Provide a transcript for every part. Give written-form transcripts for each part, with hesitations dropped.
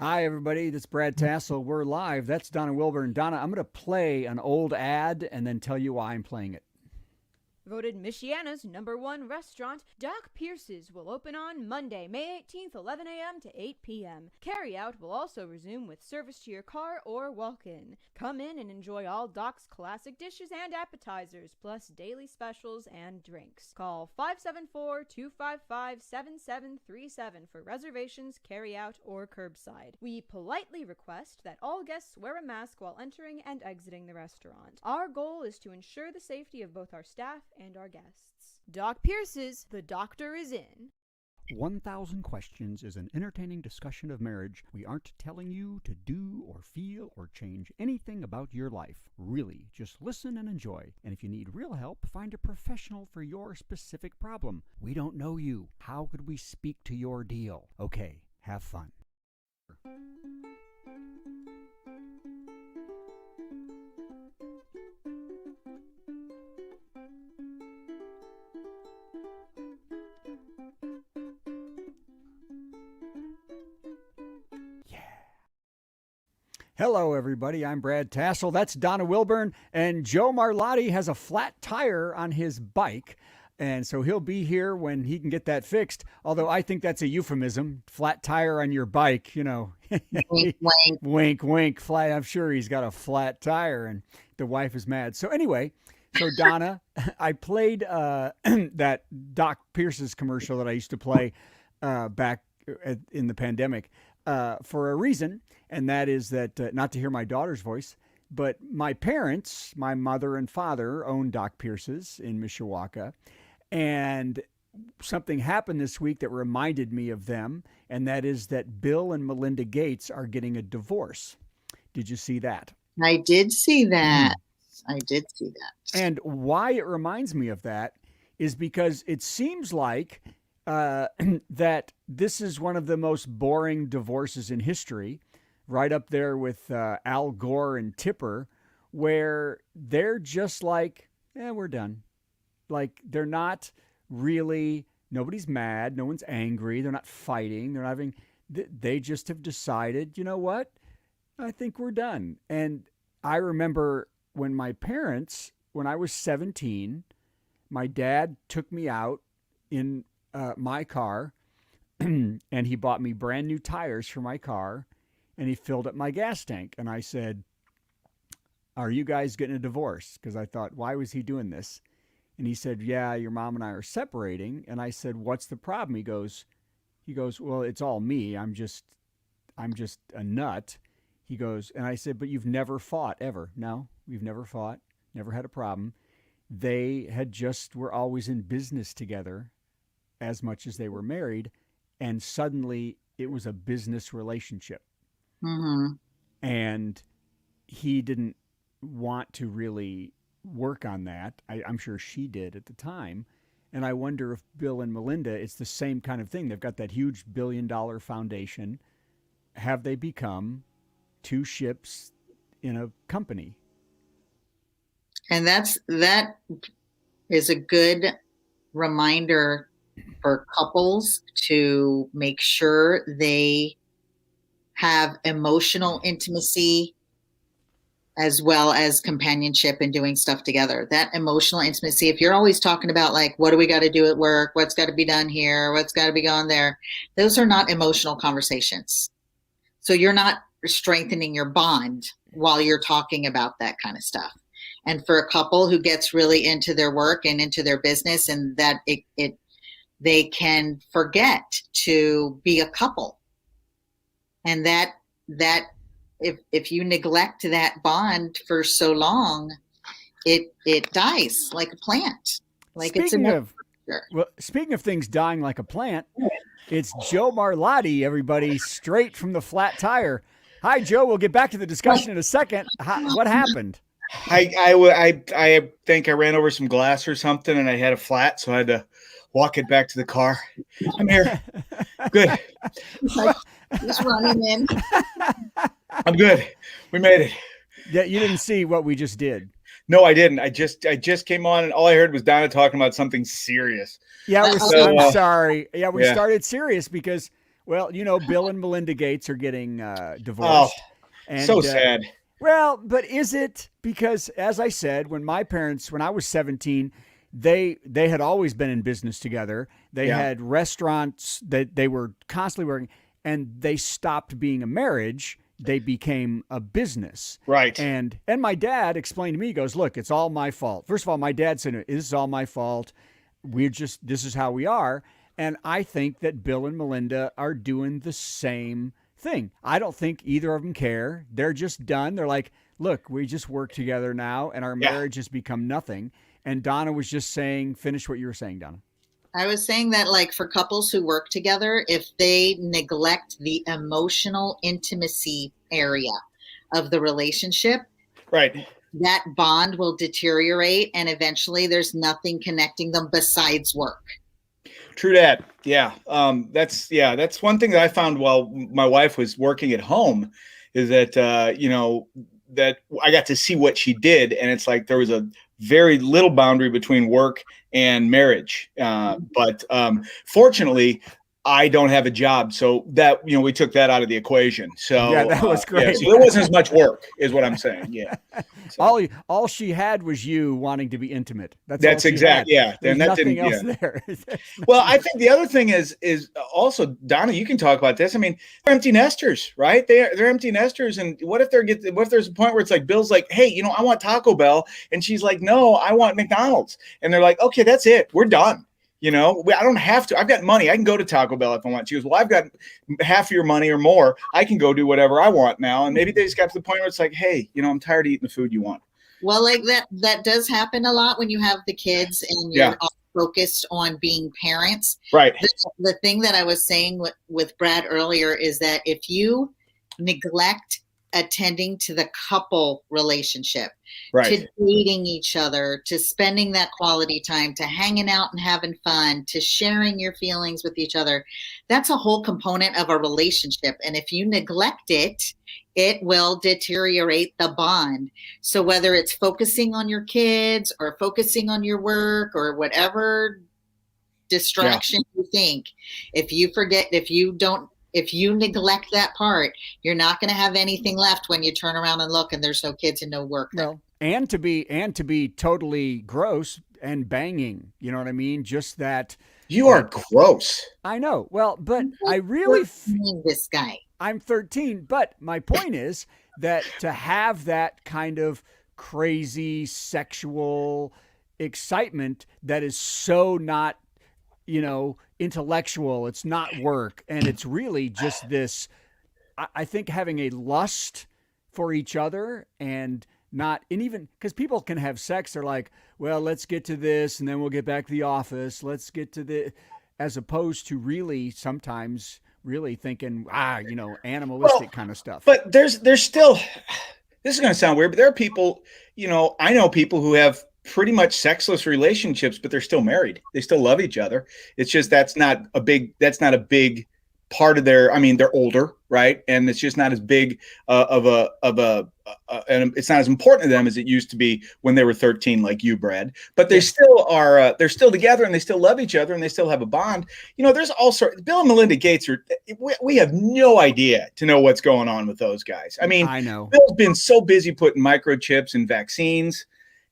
Hi, everybody. This is Brad Tassell. We're live. That's Donna Wilburn. Donna, I'm going to play an old ad and then tell you why I'm playing it. Voted Michiana's #1 restaurant, Doc Pierce's will open on Monday, May 18th, 11 a.m. to 8 p.m. Carryout will also resume with service to your car or walk-in. Come in and enjoy all Doc's classic dishes and appetizers, plus daily specials and drinks. Call 574-255-7737 for reservations, carryout, or curbside. We politely request that all guests wear a mask while entering and exiting the restaurant. Our goal is to ensure the safety of both our staff and our guests. Doc Pierce's The Doctor is In. 1,000 Questions is an entertaining discussion of marriage. We aren't telling you to do or feel or change anything about your life. Really, just listen and enjoy. And if you need real help, find a professional for your specific problem. We don't know you. How could we speak to your deal? Okay, have fun. Hello, everybody. I'm Brad Tassell. That's Donna Wilburn. And Joe Marlotti has a flat tire on his bike. And so he'll be here when he can get that fixed. Although I think that's a euphemism. Flat tire on your bike, you know. Wink, wink. Wink, wink. Flat. I'm sure he's got a flat tire and the wife is mad. So anyway, so Donna, I played that Doc Pierce's commercial that I used to play back in the pandemic for a reason. And that is that, not to hear my daughter's voice, but my parents, my mother and father, owned Doc Pierce's in Mishawaka. And something happened this week that reminded me of them. And that is that Bill and Melinda Gates are getting a divorce. Did you see that? I did see that. I did see that. And why it reminds me of that is because it seems like that this is one of the most boring divorces in history. Right up there with Al Gore and Tipper, where they're just like, we're done. Like, they're not really, nobody's mad, no one's angry, they're not fighting, they're not having, they just have decided, you know what, I think we're done. And I remember when my parents, when I was 17, my dad took me out in my car, and he bought me brand new tires for my car. And he filled up my gas tank. And I said, are you guys getting a divorce? Because I thought, why was he doing this? And he said, yeah, your mom and I are separating. And I said, what's the problem? He goes, well, it's all me. I'm just a nut. He goes, and I said, but you've never fought ever. No, we've never fought, never had a problem. They were always in business together as much as they were married. And suddenly it was a business relationship. Mm-hmm. And he didn't want to really work on that. I'm sure she did at the time. And I wonder if Bill and Melinda, it's the same kind of thing. They've got that huge $1 billion foundation. Have they become two ships in a company? And that is a good reminder for couples to make sure they have emotional intimacy as well as companionship and doing stuff together. That emotional intimacy, if you're always talking about like, what do we got to do at work? What's got to be done here? What's got to be gone there? Those are not emotional conversations. So you're not strengthening your bond while you're talking about that kind of stuff. And for a couple who gets really into their work and into their business, and that they can forget to be a couple. And that if you neglect that bond for so long, it dies like a plant. Like speaking of things dying like a plant, it's Joe Marlotti, everybody, straight from the flat tire. Hi, Joe. We'll get back to the discussion in a second. What happened? I think I ran over some glass or something, and I had a flat, so I had to walk it back to the car. I'm here. Good. He's running in. I'm good. We made it. Yeah, you didn't see what we just did. No, I didn't. I just came on, and all I heard was Donna talking about something serious. Yeah, I'm sorry. Yeah, we started serious because Well, Bill and Melinda Gates are getting Oh, divorced. And, so sad. Well, but is it? Because as I said, when I was 17, they had always been in business together. They had restaurants that they were constantly working, and they stopped being a marriage. They became a business. Right. And my dad explained to me, he goes, look, it's all my fault. First of all, my dad said, this is all my fault. This is how we are. And I think that Bill and Melinda are doing the same thing. I don't think either of them care. They're just done. They're like, look, we just work together now, and our marriage has become nothing. And Donna was just saying, finish what you were saying, Donna. I was saying that, like, for couples who work together, if they neglect the emotional intimacy area of the relationship, right, that bond will deteriorate, and eventually there's nothing connecting them besides work. True that. Yeah. That's one thing that I found while my wife was working at home is that, that I got to see what she did. And it's like there was a very little boundary between work and marriage. But fortunately, I don't have a job. So that, we took that out of the equation. So yeah, that was great. So there wasn't as much work is what I'm saying. Yeah. So. All she had was you wanting to be intimate. That's exactly. Yeah. There's that nothing didn't, else there. Well, I think the other thing is also, Donna, you can talk about this. I mean, they're empty nesters, right? They're empty nesters. And what if there's a point where it's like, Bill's like, hey, I want Taco Bell. And she's like, no, I want McDonald's. And they're like, okay, that's it. We're done. I don't have to. I've got money. I can go to Taco Bell if I want to. She goes, well, I've got half of your money or more. I can go do whatever I want now. And maybe they just got to the point where it's like, hey, I'm tired of eating the food you want. Well, like that does happen a lot when you have the kids and you're all focused on being parents. Right. The thing that I was saying with Brad earlier is that if you neglect attending to the couple relationship, to dating each other, to spending that quality time, to hanging out and having fun, to sharing your feelings with each other, that's a whole component of a relationship. And if you neglect it, it will deteriorate the bond. So whether it's focusing on your kids or focusing on your work or whatever distraction you think, if you neglect that part, you're not going to have anything left when you turn around and look and there's no kids and no work there. Well, and to be totally gross and banging, you know what I mean? Just that. You are gross. I know. Well, but I really this guy. I'm 13, but my point is that to have that kind of crazy sexual excitement that is so not, intellectual, it's not work, and it's really just this, I think having a lust for each other and even because people can have sex, they're like, well, let's get to this and then we'll get back to the office. Let's get to the, as opposed to really sometimes really thinking, animalistic kind of stuff. But there's still, this is going to sound weird, but there are people, I know people who have pretty much sexless relationships, but they're still married. They still love each other. It's just, that's not a big part of their, they're older, right? And it's just not as big and it's not as important to them as it used to be when they were 13, like you, Brad, but they still are, they're still together and they still love each other and they still have a bond. There's all sorts, Bill and Melinda Gates we have no idea to know what's going on with those guys. I know Bill's been so busy putting microchips and vaccines.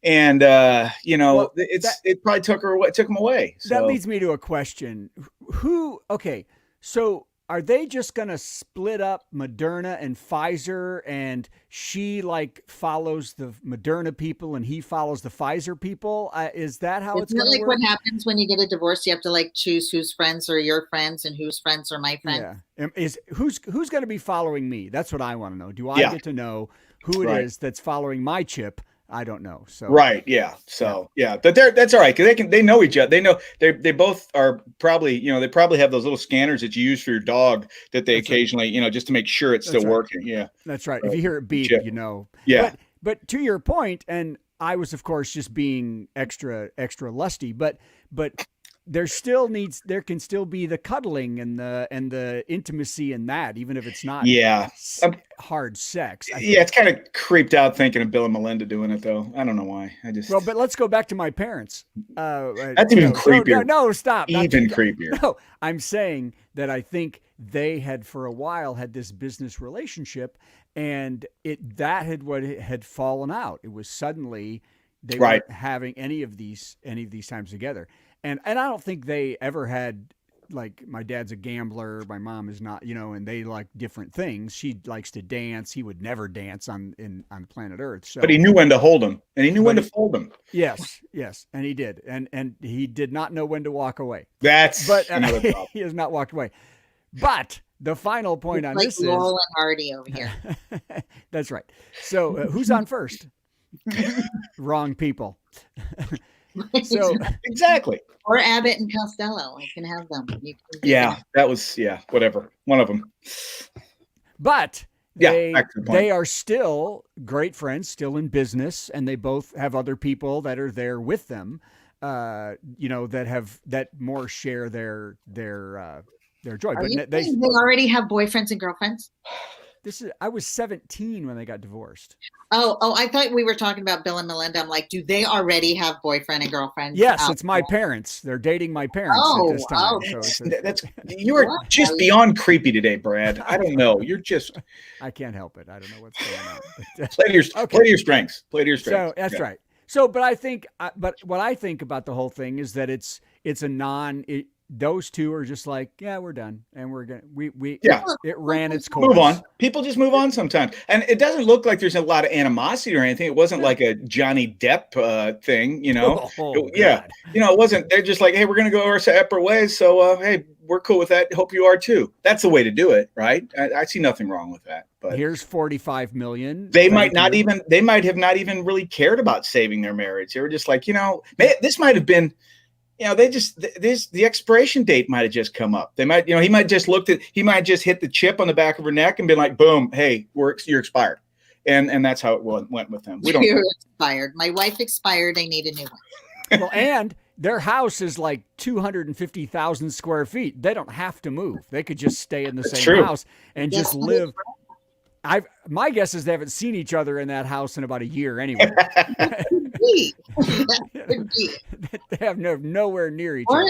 And it probably took him away. So. That leads me to a question. So are they just going to split up Moderna and Pfizer, and she follows the Moderna people and he follows the Pfizer people? Is that how it's going to work? What happens when you get a divorce? You have to choose whose friends are your friends and whose friends are my friends. Yeah. Who's going to be following me? That's what I want to know. Do I get to know who it is that's following my chip? I don't know. So right, yeah. So but that's all right because they know each other. They know they both are probably they probably have those little scanners that you use for your dog that they occasionally just to make sure it's still working. Yeah, that's right. If you hear it beep, Yeah. But to your point, and I was of course just being extra lusty, but there can still be the cuddling and the intimacy in that, even if it's not hard sex. It's kind of creeped out thinking of Bill and Melinda doing it though. I don't know why. But let's go back to my parents. That's even creepier. No, stop. Even creepier. No, I'm saying that I think they had for a while had this business relationship, and what had fallen out. It was suddenly they weren't having any of these times together, and I don't think they ever had. Like, my dad's a gambler, my mom is not, and they like different things. She likes to dance. He would never dance on planet Earth. So, but he knew when to hold him, and he knew when to fold him. Yes, and he did, and he did not know when to walk away. But he has not walked away. But the final point on this Laurel is and Hardy over here. That's right. So who's on first? Wrong people. So exactly. Or Abbott and Costello. I can have them. That was whatever. One of them. But they are still great friends, still in business, and they both have other people that are there with them, that more share their joy. Are you saying they already have boyfriends and girlfriends? I was 17 when they got divorced. Oh, I thought we were talking about Bill and Melinda. I'm like, do they already have boyfriend and girlfriend? Yes, it's my parents. They're dating my parents at this time. You are just beyond creepy today, Brad. I don't know. You're just. I can't help it. I don't know what's going on. Play to your strengths. Play to your strengths. So that's right. So, but what I think about the whole thing is that it's a those two are just like, we're done, and it ran its course. Move on. People just move on sometimes, and it doesn't look like there's a lot of animosity or anything. It wasn't like a Johnny Depp thing, it wasn't. They're just like, hey, we're gonna go our separate ways, so hey, we're cool with that. Hope you are too. That's the way to do it, right? I see nothing wrong with that. But here's $45 million. They might have not even really cared about saving their marriage. They were just like, this might have been. The expiration date might have just come up. They might, he might just hit the chip on the back of her neck and been like, boom, hey, you're expired. And that's how it went with them. You're expired. My wife expired. I need a new one. Well, and their house is like 250,000 square feet. They don't have to move. They could just stay in the same house and just live. My guess is they haven't seen each other in that house in about a year anyway. They have nowhere near each other.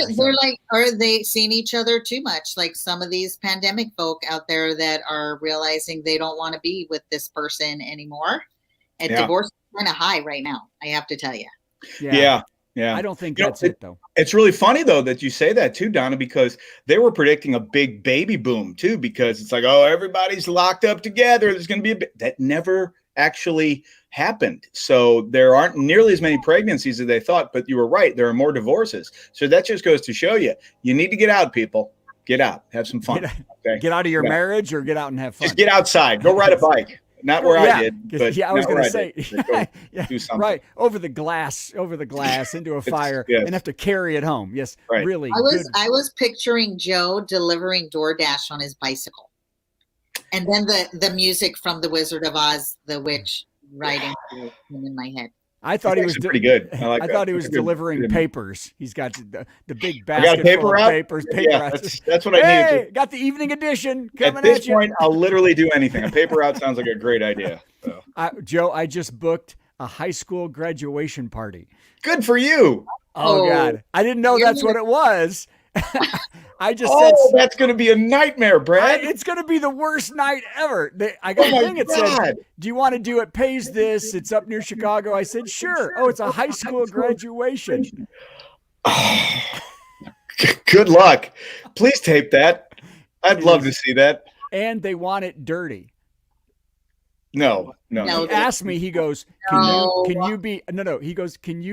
Or they seen each other too much. Like some of these pandemic folk out there that are realizing they don't want to be with this person anymore. And divorce is kind of high right now, I have to tell you. Yeah. I don't think that's it, though. It's really funny, though, that you say that, too, Donna, because they were predicting a big baby boom, too, because it's like, everybody's locked up together. There's going to be that never actually happened. So there aren't nearly as many pregnancies as they thought. But you were right. There are more divorces. So that just goes to show you need to get out, people. Get out. Have some fun. Get out of your marriage or get out and have fun. Just get outside. Go ride a bike. Not where I did, but I was going to say, do something. Right, over the glass into a fire, and have to carry it home. Yes, right. Really. I was picturing Joe delivering DoorDash on his bicycle, and then the music from The Wizard of Oz, the witch, riding through in my head. I thought he was pretty good. I thought he was delivering papers. He's got the big basket full of papers. That's what I need. Got the evening edition coming at this point. I'll literally do anything. A paper route sounds like a great idea. So. Joe, I just booked a high school graduation party. Good for you. Oh God, I didn't know that's what it was. I just said, that's going to be a nightmare, Brad. It's going to be the worst night ever. I got a thing that said, do you want to do it? Pays this. It's up near Chicago. I said, sure. Oh, it's a high school graduation. Good luck. Please tape that. I'd love to see that. And they want it dirty. No. He asked me, he goes, can you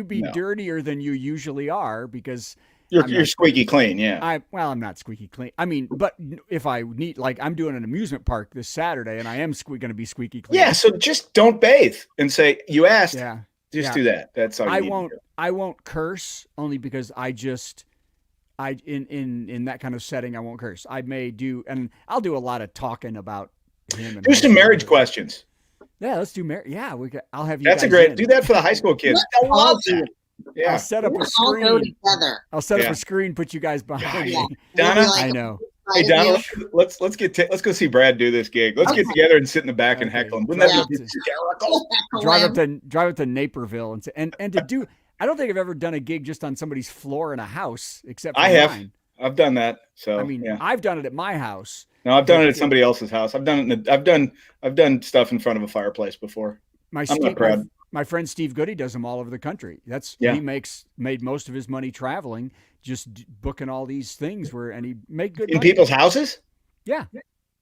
be dirtier than you usually are? Because you're squeaky clean, yeah. I'm not squeaky clean. I mean, but if I need, like, I'm doing an amusement park this Saturday, and I am going to be squeaky clean. Yeah, so just don't bathe and say you asked. Yeah, do that. That's all. I won't curse only because in that kind of setting I won't curse. I may do, and I'll do a lot of talking about him. Do some marriage questions. Yeah, let's do marriage. Yeah, I'll have you. That's do that for the high school kids. I love that. Yeah. I'll set up a screen. All go together. I'll set up a screen, put you guys behind me. Donna, I know. Hey Donna, let's go see Brad do this gig. Let's get together and sit in the back and heckle him. Wouldn't that be hysterical? Drive up to Naperville and to do. I don't think I've ever done a gig just on somebody's floor in a house, except for mine. I've done that. So I mean, yeah. I've done it at my house. No, I've done it at somebody else's house. I've done it. I've done stuff in front of a fireplace before. I'm not proud. My friend Steve Goody does them all over the country. Yeah. He made most of his money traveling, just booking all these things and he made good In money. people's houses? Yeah.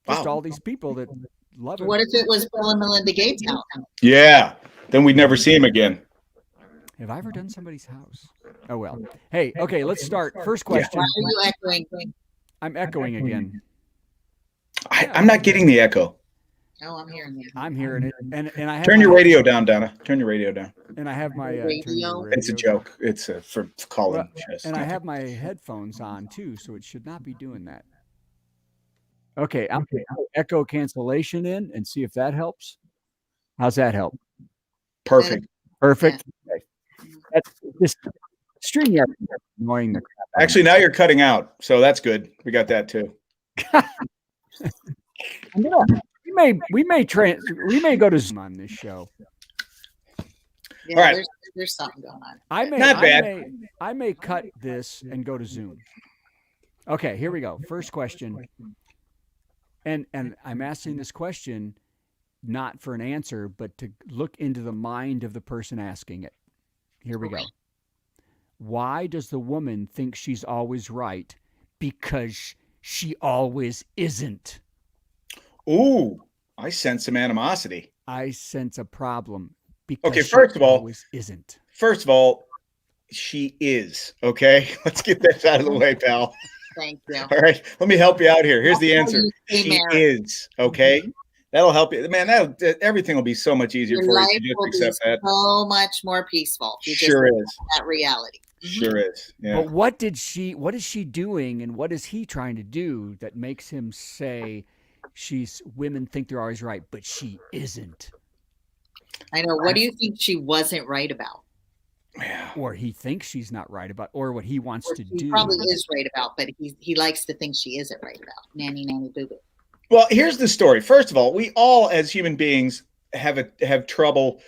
Just Wow. all these people that love it. What if it was Bill and Melinda Gates' house? Yeah. Then we'd never see him again. Have I ever done somebody's house? Oh, well. Hey, okay, let's start. First question. Why are you echoing? I'm echoing again. I'm not getting the echo. Oh, I'm hearing you. I'm hearing it. And I have Turn your radio down, Donna. Turn your radio down. And I have my Radio? It's a joke. It's for calling. And I have my headphones on too, so it should not be doing that. Okay, I'm going to echo cancellation in and see if that helps. How's that help? Perfect. Perfect. Okay. That's just StreamYard annoying the crap. Actually, now you're cutting out, so that's good. We got that too. We may go to Zoom on this show. Yeah, All right. There's something going on. I may cut this and go to Zoom. Okay, here we go. First question. And I'm asking this question not for an answer, but to look into the mind of the person asking it. Here we go. Why does the woman think she's always right? Because she always isn't. Ooh, I sense some animosity. I sense a problem. Because Okay, first of all, always isn't. First of all, she is. Okay, let's get this out of the way, pal. Thank you. All right, let me help you out here. Here's the answer. She is. Okay, that'll help you, man. Everything will be so much easier Your for life you to will just be accept that. so much more peaceful. You Sure just is. that reality. Sure is. Yeah. But what is she doing, and what is he trying to do that makes him say women think they're always right, but she isn't? I know. What do you think she wasn't right about? Yeah. Or he thinks she's not right about, or what he wants to do. He probably is right about, but he likes to think she isn't right about. Nanny, boo boo. Well, here's the story. First of all, we all as human beings have trouble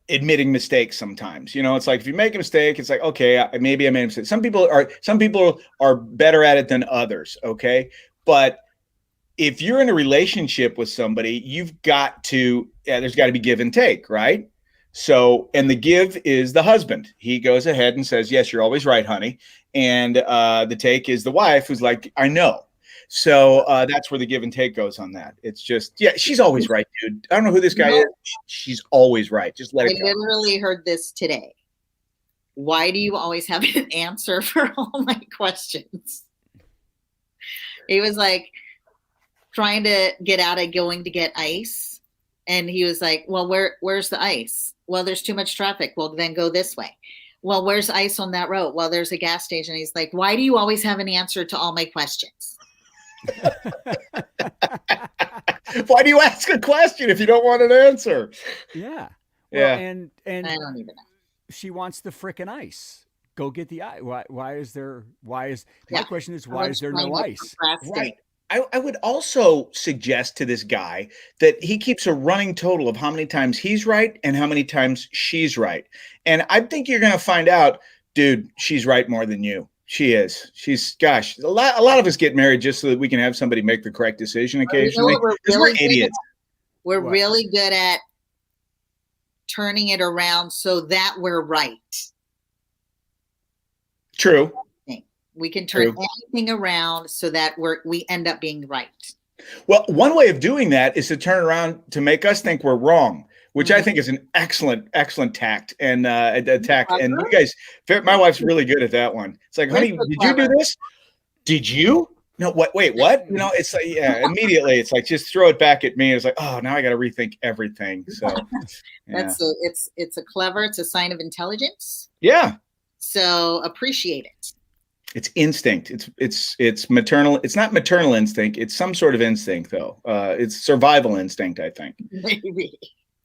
admitting mistakes sometimes. You know, it's like if you make a mistake, it's like, okay, maybe I made a mistake. Some people are better at it than others, okay? But if you're in a relationship with somebody, there's got to be give and take, right? So, and the give is the husband. He goes ahead and says, yes, you're always right, honey. And the take is the wife who's like, I know. So that's where the give and take goes on that. It's just, yeah, she's always right, dude. I don't know who this guy is. She's always right. Just let it go. I literally heard this today. Why do you always have an answer for all my questions? He was like trying to get out of going to get ice. And he was like, well, where's the ice? Well, there's too much traffic. Well, then go this way. Well, where's ice on that road? Well, there's a gas station. He's like, why do you always have an answer to all my questions? Why do you ask a question if you don't want an answer? Yeah. Yeah. Well, and I don't even know. She wants the frickin' ice. Go get the ice. My question is, why is there no ice? Right. I would also suggest to this guy that he keeps a running total of how many times he's right and how many times she's right. And I think you're going to find out, dude, she's right more than you. She is. Gosh, a lot of us get married just so that we can have somebody make the correct decision occasionally. We're idiots. We're really good at turning it around so that we're right. True. We can turn anything around so that we end up being right. Well, one way of doing that is to turn around to make us think we're wrong, which I think is an excellent tact and attack. And you guys, my wife's really good at that one. It's like, honey, did you do this? Did you? No, what? Wait, what? You know, it's like, yeah, immediately it's like, just throw it back at me. It's like, oh, now I got to rethink everything. So yeah. It's a sign of intelligence. Yeah. So appreciate it. It's instinct. It's maternal. It's not maternal instinct. It's some sort of instinct, though. It's survival instinct, I think. Maybe.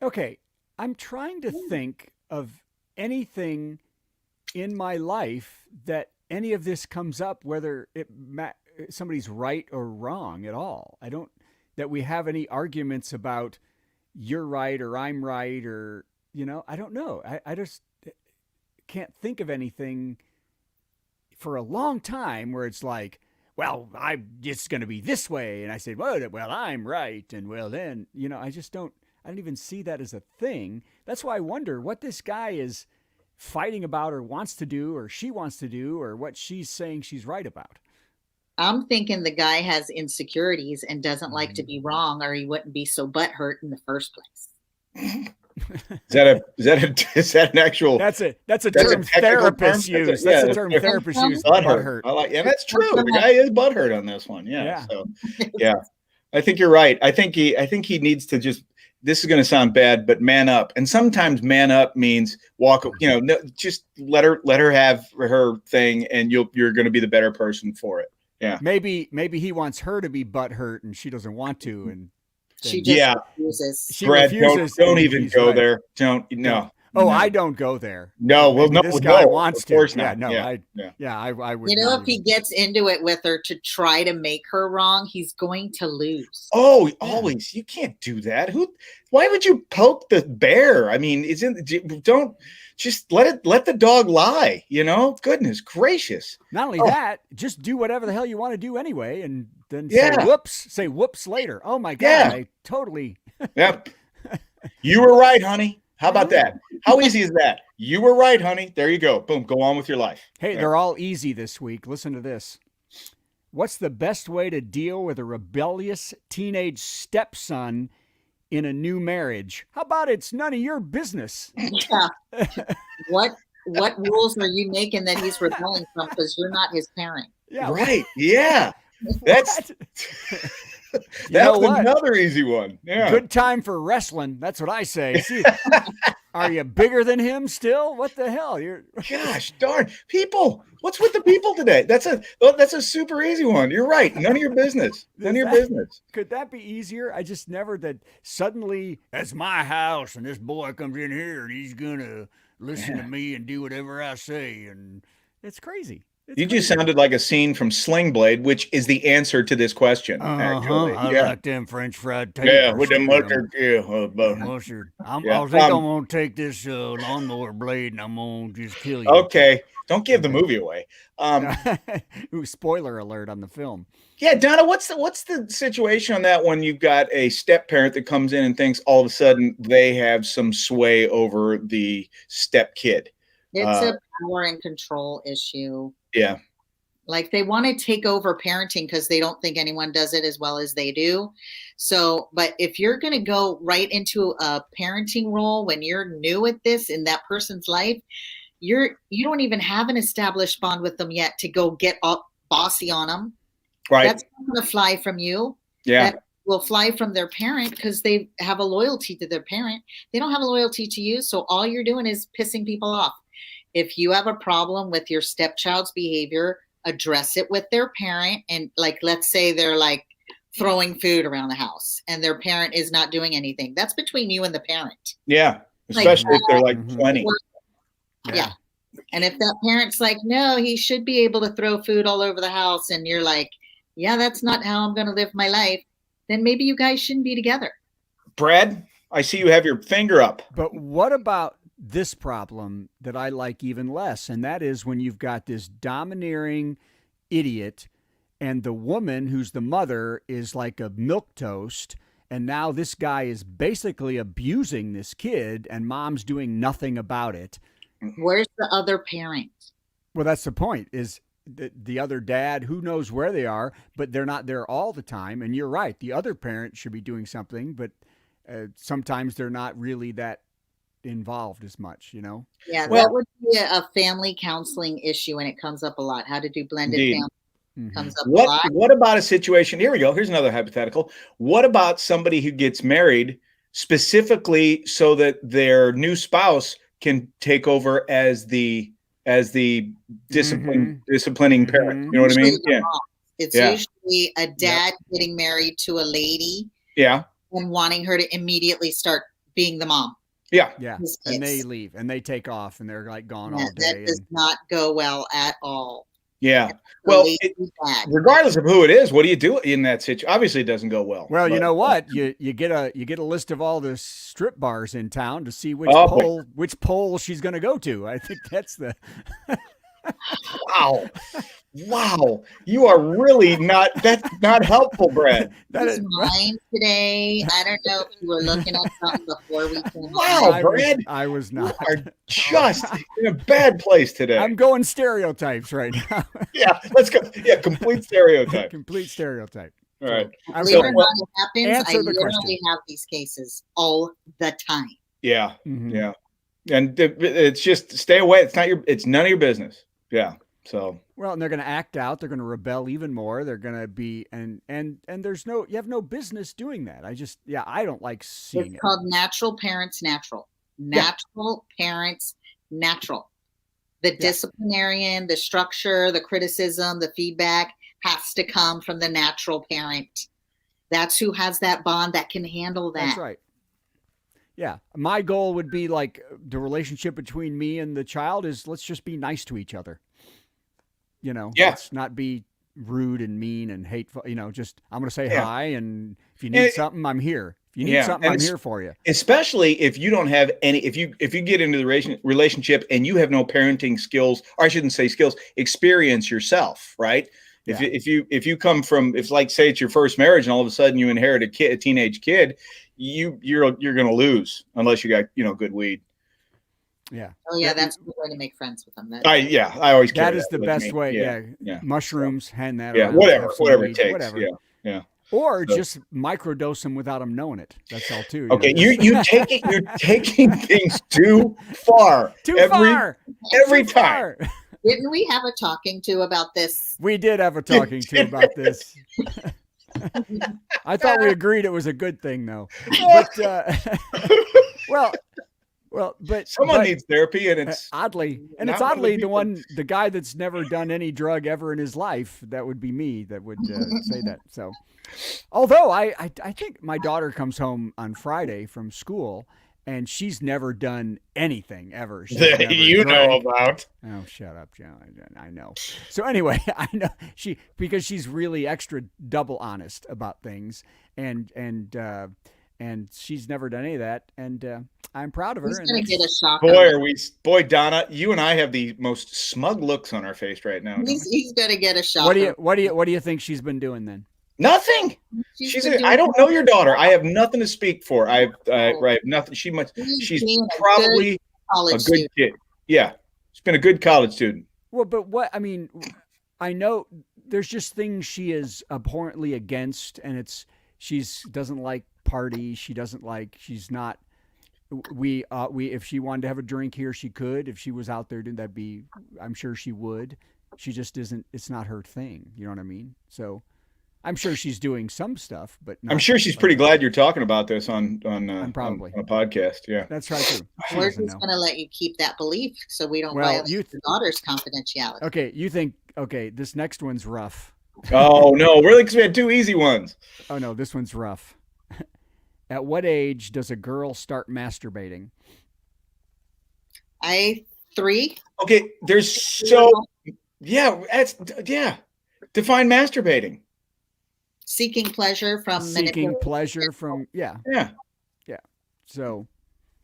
Okay, I'm trying to think of anything in my life that any of this comes up, whether somebody's right or wrong at all. I don't that we have any arguments about you're right or I'm right or I don't know. I just can't think of anything for a long time where it's like, well, it's going to be this way. And I said, well, I'm right. And well, then, I don't even see that as a thing. That's why I wonder what this guy is fighting about or wants to do or she wants to do or what she's saying she's right about. I'm thinking the guy has insecurities and doesn't like to be wrong, or he wouldn't be so butthurt in the first place. Is that an actual? That's a term therapists use. That's a term therapists use. Butthurt. Yeah, that's true. The guy is butthurt on this one. Yeah. So, yeah, I think you're right. I think he needs to just. This is going to sound bad, but man up. And sometimes man up means walk. Just let her have her thing, and you're going to be the better person for it. Yeah. Maybe he wants her to be butthurt, and she doesn't want to, and. She just refuses. She Brad, refuses. Don't even go there. No. Oh, I don't go there. No, well, no, this guy wants to. Of course not. not. I would. If he gets into it with her to try to make her wrong, he's going to lose. Oh, always. You can't do that. Why would you poke the bear? I mean, don't just let the dog lie, Goodness gracious. Not only that, just do whatever the hell you want to do anyway, and then say whoops later. Oh my God, I totally. Yep. You were right, honey. How about that? How easy is that? You were right, honey. There you go. Boom. Go on with your life. Hey, they're all easy this week. Listen to this. What's the best way to deal with a rebellious teenage stepson in a new marriage? How about it's none of your business? Yeah. What rules are you making that he's rebelling from because you're not his parent? Yeah. Right. Yeah. That's another easy one. Yeah. Good time for wrestling. That's what I say. See, are you bigger than him still? What the hell? Gosh darn people. What's with the people today? That's a super easy one. You're right. None of your business. None of your business. Could that be easier? I just never that suddenly that's my house and this boy comes in here and he's gonna listen to me and do whatever I say, and it's crazy. You just sounded like a scene from Sling Blade, which is the answer to this question. Actually, I like them French fried taters. Yeah, with the mustard. Mustard. I think I'm gonna take this lawnmower blade and I'm gonna just kill you. Okay, don't give the movie away. Ooh, spoiler alert on the film. Yeah, Donna, what's the situation on that when you've got a step parent that comes in and thinks all of a sudden they have some sway over the step kid? It's a power and control issue. Yeah. Like they want to take over parenting because they don't think anyone does it as well as they do. So, but if you're going to go right into a parenting role when you're new at this in that person's life, you don't even have an established bond with them yet to go get all bossy on them. Right. That's not going to fly from you. Yeah. That will fly from their parent because they have a loyalty to their parent. They don't have a loyalty to you. So all you're doing is pissing people off. If you have a problem with your stepchild's behavior, address it with their parent. And like, let's say they're like throwing food around the house and their parent is not doing anything. That's between you and the parent. Yeah. Especially if they're like 20. Yeah. And if that parent's like, no, he should be able to throw food all over the house. And you're like, yeah, that's not how I'm going to live my life. Then maybe you guys shouldn't be together. Brad, I see you have your finger up. But what about this problem that I like even less? And that is when you've got this domineering idiot and the woman who's the mother is like a milquetoast. And now this guy is basically abusing this kid and mom's doing nothing about it. Where's the other parent? Well, that's the point is the other dad, who knows where they are, but they're not there all the time. And you're right. The other parent should be doing something, but sometimes they're not really that involved as much, Yeah, that would be a family counseling issue, and it comes up a lot. How to do blended family comes up a lot. What about a situation? Here we go. Here's another hypothetical. What about somebody who gets married specifically so that their new spouse can take over as the disciplining parent? You know what I mean? Yeah. It's usually a dad getting married to a lady. Yeah. And wanting her to immediately start being the mom. Yeah. Yeah. And they leave and they take off and they're like gone all day. That does not go well at all. Yeah. Well, regardless of who it is, what do you do in that situation? Obviously, it doesn't go well. Well, you know what? You get a list of all the strip bars in town to see which pole she's going to go to. I think that's the. Wow. Wow. You are really not, that's not helpful, Brad. He's mine today. I don't know if you were looking at something before we came Wow, on. Brad. I was not. You are just in a bad place today. I'm going stereotypes right now. Yeah, let's go. Yeah, complete stereotype. Complete stereotype. All right. I'm Believe it sorry. or not, it happens. I answer the literally question. have these cases all the time. Yeah. Mhm. Yeah. And it's just stay away. It's none of your business. Yeah. So. Well, and they're going to act out. They're going to rebel even more. They're going to be, and you have no business doing that. I don't like seeing It's it. called natural parents natural. Natural parents natural. The disciplinarian, the structure, the criticism, the feedback has to come from the natural parent. That's who has that bond that can handle that. That's right. Yeah. My goal would be like the relationship between me and the child is let's just be nice to each other. Let's not be rude and mean and hateful. Just I'm going to say hi, and if you need something, I'm here. If you need something, I'm here for you. Especially if you don't have any, if you get into the relationship and you have no parenting skills, or I shouldn't say skills, experience yourself, right? Yeah. If you come from, if like say it's your first marriage and all of a sudden you inherit a teenage kid, you're going to lose unless you got good weed. Yeah. Oh yeah, that's a good way to make friends with them. I always that is the best way. Yeah. Mushrooms, hand that. Yeah. around, Whatever weed, it takes. Whatever. Yeah. Or just microdose them without them knowing it. That's all too. Okay, you're taking things too far. Every time. Far. Didn't we have a talking to about this? We did have a talking to about this. I thought we agreed it was a good thing, though. But but someone needs therapy, and it's oddly the guy that's never done any drug ever in his life. That would be me. That would say that. So, although I think my daughter comes home on Friday from school, and she's never done anything ever. That you know about. Oh, shut up, John. I know. So anyway, I know because she's really extra double honest about things, and she's never done any of that, and I'm proud of her. He's gonna get a shock. Boy, Donna, you and I have the most smug looks on our face right now. He's gonna get a shock. What do you think she's been doing then? Nothing. I don't know your daughter. I have nothing to speak for. I have nothing. She's probably a good kid. Yeah, she's been a good college student. Well, but I know there's just things she is abhorrently against, and she doesn't like parties. She's not. We if she wanted to have a drink here, she could. If she was out there, I'm sure she would. She just isn't. It's not her thing. You know what I mean? So. I'm sure she's doing some stuff, but I'm sure she's pretty glad you're talking about this on probably on a podcast. Yeah, that's right too. We're just going to let you keep that belief so we don't violate your daughter's confidentiality. Okay, you think this next one's rough. Oh no, really? Because we had two easy ones. Oh no, this one's rough. At what age does a girl start masturbating? 3. Okay, define masturbating. Seeking pleasure from yeah. So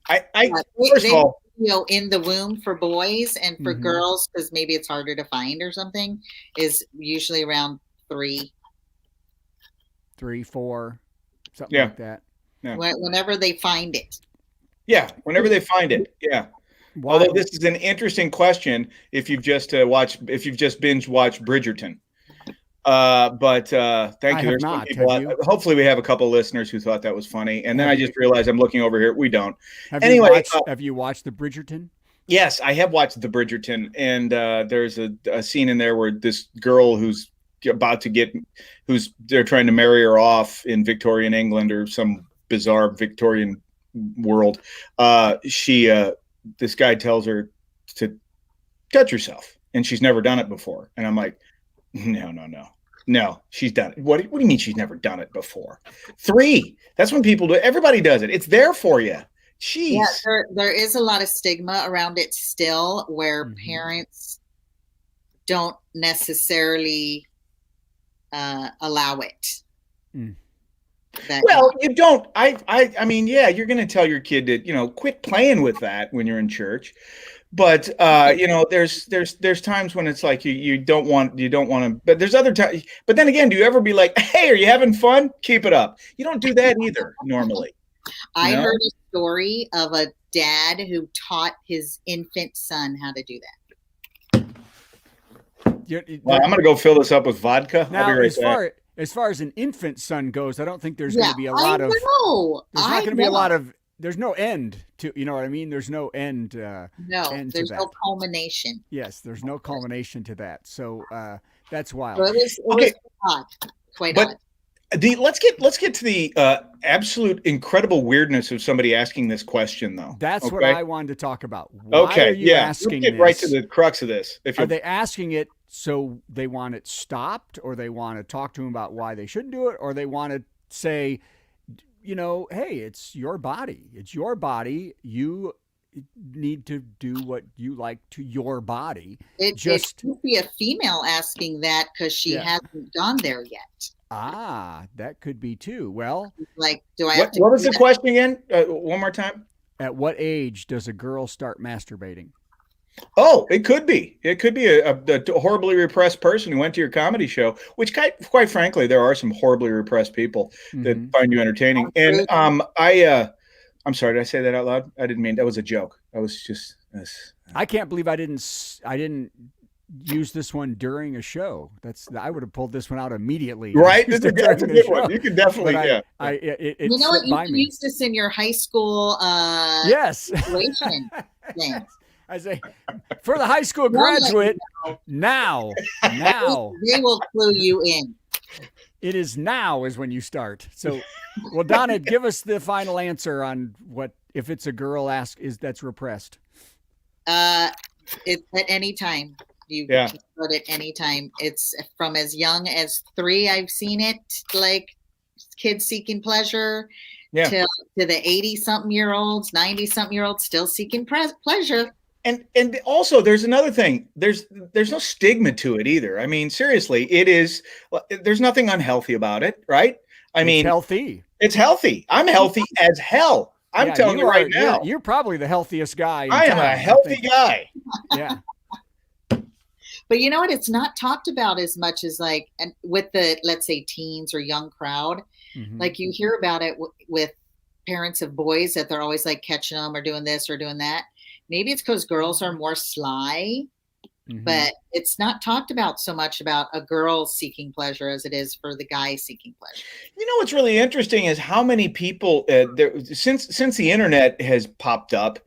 first of all, in the womb for boys, and for girls, because maybe it's harder to find or something, is usually around 3, 4, something like that. Yeah. Whenever they find it. Yeah, whenever they find it. Yeah. Why? Although this is an interesting question if you've just binge watched Bridgerton. But thank you. There's some people. Hopefully, we have a couple of listeners who thought that was funny, and then I just realized I'm looking over here. We don't. Have you watched the Bridgerton? Yes, I have watched the Bridgerton, and there's a scene in there where this girl who's they're trying to marry her off in Victorian England or some bizarre Victorian world. This guy tells her to touch herself, and she's never done it before, and I'm like. No, she's done it. What do you mean she's never done it before? 3. That's when people do it. Everybody does it. It's there for you. Jeez. Yeah, there is a lot of stigma around it still, where parents don't necessarily allow it. Well, you don't. I mean, yeah, you're going to tell your kid to, quit playing with that when you're in church. But there's times when it's like you don't want to, but there's other times. But then again, do you ever be like, hey, are you having fun? Keep it up. You don't do that either normally. I heard a story of a dad who taught his infant son how to do that. Well, I'm going to go fill this up with vodka. Now, I'll be right back. As far as an infant son goes, I don't think there's going to be a lot of. There's not going to be a lot of. There's no end to, you know what I mean? There's no end. No, there's no culmination. Yes, there's no culmination to that. So that's wild. So it was odd. Quite odd. Let's get to the absolute incredible weirdness of somebody asking this question, though. That's what I wanted to talk about. Why are you asking Let's get right to the crux of this. Are they asking it so they want it stopped, or they want to talk to them about why they shouldn't do it, or they want to say, hey, it's your body. It's your body. You need to do what you like to your body. It could be a female asking that because she hasn't gone there yet. Ah, that could be too. Well, like, do I have to? What was the question again? One more time. At what age does a girl start masturbating? Oh, it could be. It could be a horribly repressed person who went to your comedy show, which quite frankly, there are some horribly repressed people that find you entertaining. And I'm sorry, did I say that out loud? I didn't mean, that was a joke. I was just. I can't believe I didn't use this one during a show. I would have pulled this one out immediately. Right, that's a good one. You can definitely, you know what? You can use this in your high school situation thing. I say, for the high school graduate, now. They will clue you in. It is now is when you start. So, well, Donna, give us the final answer on what, if it's a girl that's repressed. It's at any time. You can put it any time. It's from as young as 3. I've seen it, like kids seeking pleasure, to the 80-something-year-olds, 90-something-year-olds still seeking pleasure. And also, there's another thing. There's no stigma to it either. I mean, seriously, there's nothing unhealthy about it, right? It's healthy. It's healthy. I'm healthy as hell. I'm telling you right now. You're probably the healthiest guy. I am a healthy guy. Yeah. But you know what? It's not talked about as much as and with the, let's say, teens or young crowd. Mm-hmm. Like you hear about it with parents of boys that they're always like catching them or doing this or doing that. Maybe it's because girls are more sly, but it's not talked about so much about a girl seeking pleasure as it is for the guy seeking pleasure. You know, what's really interesting is how many people since the internet has popped up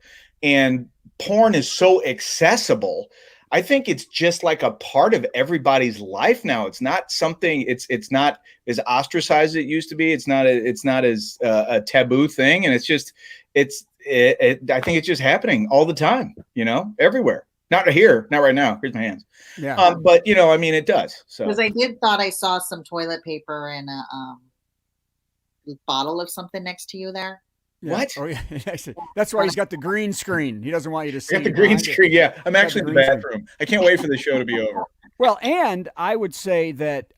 and porn is so accessible, I think it's just like a part of everybody's life now. It's not something. It's not as ostracized as it used to be. It's not as a taboo thing, and it's just I think it's just happening all the time. Everywhere. Not here, not right now. Here's my hands. Yeah. But it does. So because I thought I saw some toilet paper and a bottle of something next to you there. Yeah. What? Oh, yeah. That's why he's got the green screen. He doesn't want you to see. Got the green screen. Yeah, I'm actually in the bathroom. I can't wait for the show to be over. Well, and I would say that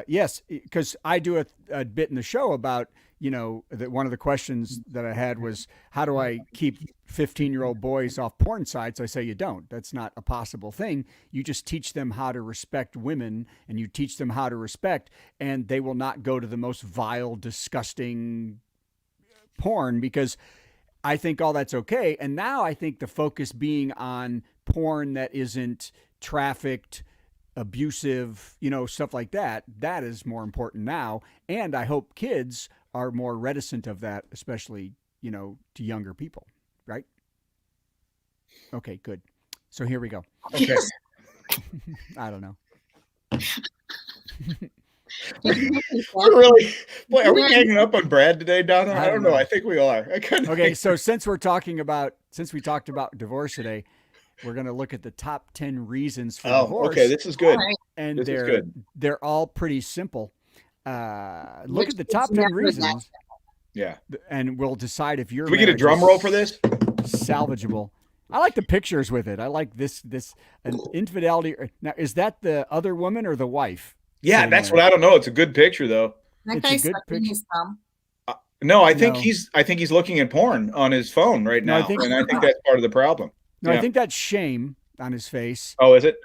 yes, because I do a bit in the show about that one of the questions that I had was, how do I keep 15-year-old boys off porn sites? I say you don't. That's not a possible thing. You just teach them how to respect women, and you teach them how to respect, and they will not go to the most vile, disgusting porn, because I think all that's okay. And now I think the focus being on porn that isn't trafficked, abusive, stuff like that is more important now. And I hope kids are more reticent of that, especially, to younger people. Right? Okay, good. So here we go. Okay. I don't know. We're really, boy, are we hanging up on Brad today, Donna? I don't know. I think we are. Okay, so since we talked about divorce today, we're going to look at the top 10 reasons for divorce. Okay, this is good. And they're all pretty simple. Look at the top 10 reasons. Yeah. And we'll decide if you're. Can we get a drum roll for this? Salvageable. I like the pictures with it. I like this an infidelity. Now, is that the other woman or the wife? Yeah, that's what I don't know. It's a good picture though. It's a good picture. No, I think he's looking at porn on his phone right now, and I think that's part of the problem. No, Yeah. I think that's shame on his face. Oh, is it?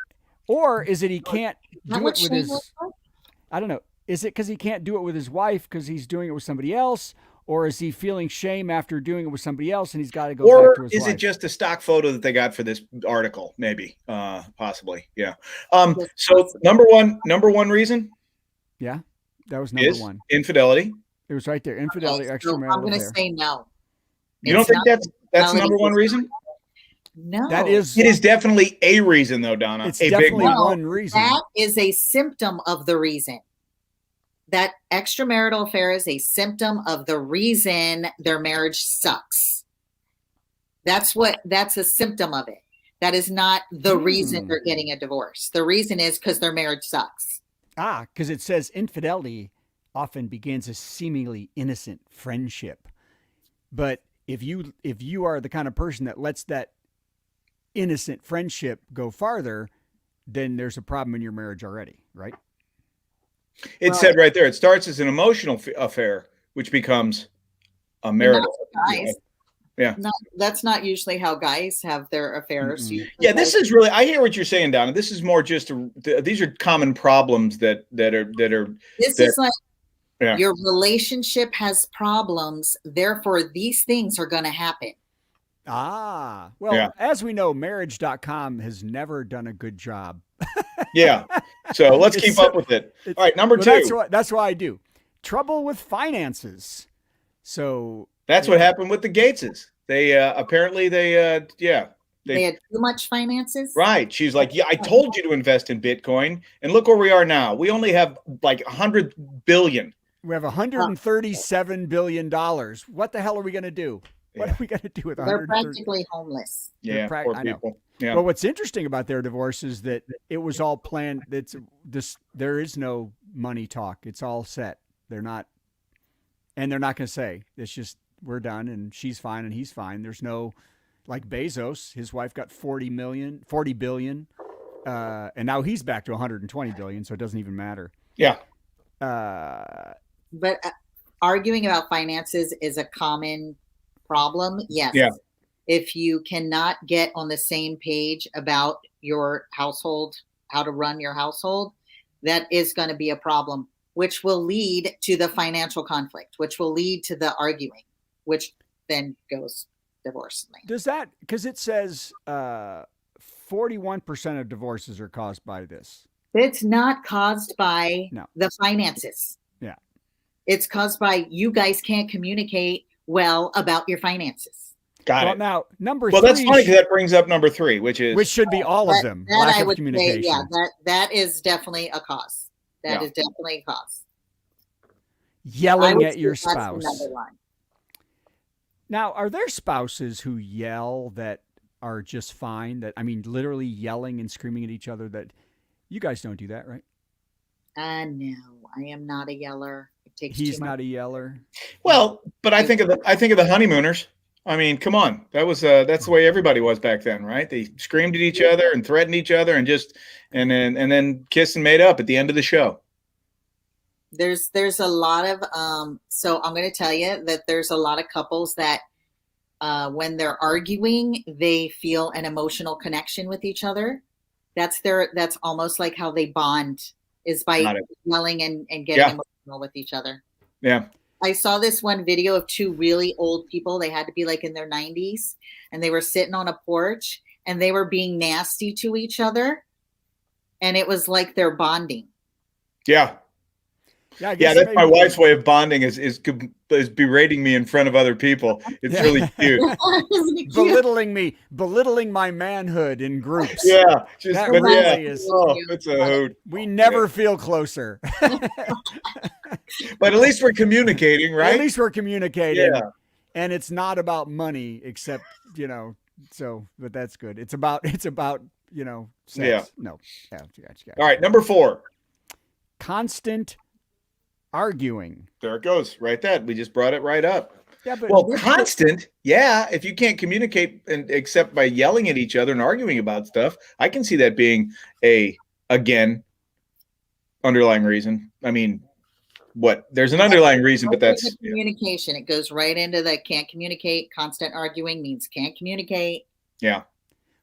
Or is it he can't Not do what it with shame his, looks like? I don't know. Is it because he can't do it with his wife because he's doing it with somebody else? Or is he feeling shame after doing it with somebody else and he's got to go back to Or his is wife? it just a stock photo that they got for this article? Maybe, possibly. Yeah. Yes, So possibly. number one reason Yeah, that was number is one. infidelity. It was right there. Infidelity, Okay, so I'm extramarital going to affair. say no. You don't It's think not that's the infidelity, number one it's reason? No. That is, It is definitely a reason, though, Donna. it's a big definitely one. No, one reason. that is a symptom of the reason. That extramarital affair is a symptom of the reason their marriage sucks. That's a symptom of it. That is not the reason they're getting a divorce. The reason is because their marriage sucks. Because it says infidelity often begins a seemingly innocent friendship. But if you are the kind of person that lets that innocent friendship go farther, then there's a problem in your marriage already, right? It Well- said right there, it starts as an emotional affair, which becomes a marital. Guys, Yeah. that's not usually how guys have their affairs. Mm-mm. Usually Yeah, this guys- is really. I hear what you're saying, Donna. This is more just. These are common problems that are. This that- is like Yeah. your relationship has problems, therefore these things are going to happen. Well, Yeah. as we know, marriage.com has never done a good job. Yeah. So let's It's keep so- up with it. All right, number Well, two. that's why I do. Trouble with finances. So That's what happened with the Gateses. They apparently they They had too much finances. right. She's like, yeah, I told you to invest in Bitcoin, and look where we are now. We only have like 100 billion. we have $137 billion. What the hell are we going to do? What Yeah. are we going to do with They're 130? practically homeless. Yeah, prac- poor I know. people. Yeah. Well, what's interesting about their divorce is that it was all planned. There is no money talk. It's all set. They're not going to say, it's just, we're done and she's fine and he's fine. There's no, like Bezos, his wife got 40 billion. And now he's back to 120 billion. So it doesn't even matter. Yeah. But arguing about finances is a common problem. Yes. Yeah. If you cannot get on the same page about your household, how to run your household, that is going to be a problem, which will lead to the financial conflict, which will lead to the arguing, which then goes divorce land. Does that, because it says 41% of divorces are caused by this. It's not caused by No. the finances. Yeah. It's caused by you guys can't communicate well about your finances. Got Well, it. now, number Well, three, that's funny because that brings up number three, which is which should be all of them. That Lack I of would say, communication. yeah, that is definitely a cause. That Yeah. is definitely a cause. I Yelling would at say your that's the spouse. number one. Now, are there spouses who yell that are just fine? That, I mean, literally yelling and screaming at each other? That you guys don't do that, right? No, I am not a yeller. It takes He's too much. not a yeller. well, but I think of the honeymooners. I mean, come on, that's the way everybody was back then, right? They screamed at each other and threatened each other and then kissed and made up at the end of the show. There's a lot of so I'm going to tell you that there's a lot of couples that when they're arguing, they feel an emotional connection with each other. That's almost like how they bond, is by Got it. yelling and getting Yeah. emotional with each other. Yeah. I saw this one video of two really old people. They had to be like in their 90s, and they were sitting on a porch and they were being nasty to each other. And it was like they're bonding. Yeah. Yeah, I Yeah, guess that's my maybe- wife's way of bonding is berating me in front of other people. It's Yeah. really cute. Isn't it cute? belittling my manhood in groups. Yeah, just That but yeah, really is- oh, it's a hoot. We never feel closer. But at least we're communicating, right? At least we're communicating. Yeah. And it's not about money, except, but that's good. It's about, sex. Yeah. No. Yeah. All right, number 4. Constant arguing. There it goes. Right, that we just brought it right up. Yeah, but Well, constant, yeah. If you can't communicate except by yelling at each other and arguing about stuff, I can see that being again underlying reason. I mean, there's an underlying reason, but There's that's the communication. It goes right into the can't communicate. Constant arguing means can't communicate. yeah.